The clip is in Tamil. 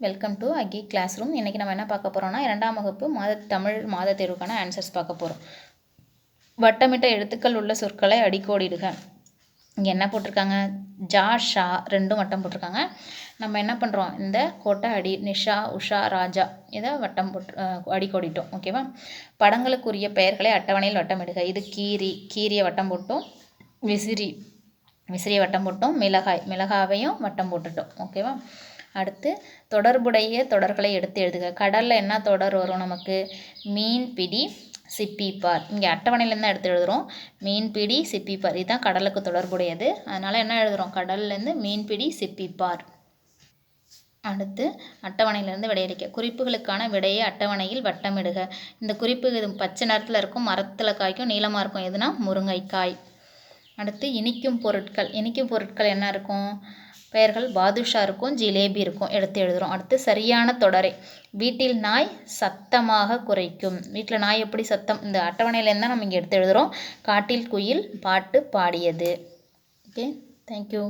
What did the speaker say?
வெல்கம் டு அகி கிளாஸ் ரூம். இன்றைக்கி நம்ம என்ன பார்க்க போகிறோம்னா 2ஆம் வகுப்பு தமிழ் மாத தேர்வுக்கான ஆன்சர்ஸ் பார்க்க போகிறோம். வட்டமிட்ட எழுத்துக்கள் உள்ள சொற்களை அடிக்கோடிடுக. இங்கே என்ன போட்டிருக்காங்க? ஜா ஷா ரெண்டும் வட்டம் போட்டிருக்காங்க. நம்ம என்ன பண்ணுறோம்? இந்த கோட்டை நிஷா உஷா ராஜா இதை வட்டம் போட்டு அடிக்கோடிட்டோம். ஓகேவா? படங்களுக்குரிய பெயர்களை அட்டவணையில் வட்டமிடுக. இது கீரியை வட்டம் போட்டோம். விசிறியை வட்டம் போட்டோம். மிளகாவையும் வட்டம் போட்டுட்டோம். ஓகேவா? அடுத்து தொடர்புடைய தொடர்களை எடுத்து எழுதுக. கடலில் என்ன தொடர் வரும் நமக்கு? மீன் பிடி சிப்பிப்பார். இங்கே அட்டவணையிலேருந்து தான் எடுத்து எழுதுகிறோம். மீன் பிடி சிப்பிப்பார் இதுதான் கடலுக்கு தொடர்புடையது. அதனால் என்ன எழுதுகிறோம்? கடல்லேருந்து மீன் பிடி சிப்பிப்பார். அடுத்து அட்டவணையிலேருந்து விடையளிக்க. குறிப்புகளுக்கான விடையை அட்டவணையில் வட்டமிடுக. இந்த குறிப்பு இது பச்சை நிறத்தில் இருக்கும், மரத்தில் காய்க்கும், நீளமாக இருக்கும். எதுனா முருங்கைக்காய். அடுத்து இனிக்கும் பொருட்கள் என்ன இருக்கும்? பெயர்கள் பாதுஷா இருக்கும், ஜிலேபி இருக்கும். எடுத்து எழுதுகிறோம். அடுத்து சரியான தொடரை. வீட்டில் நாய் சத்தமாக குரைக்கும். வீட்டில் நாய் எப்படி சத்தம்? இந்த அட்டவணையிலேருந்து தான் நம்ம இங்கே எடுத்து எழுதுகிறோம். காட்டில் குயில் பாட்டு பாடியது. Okay, thank you.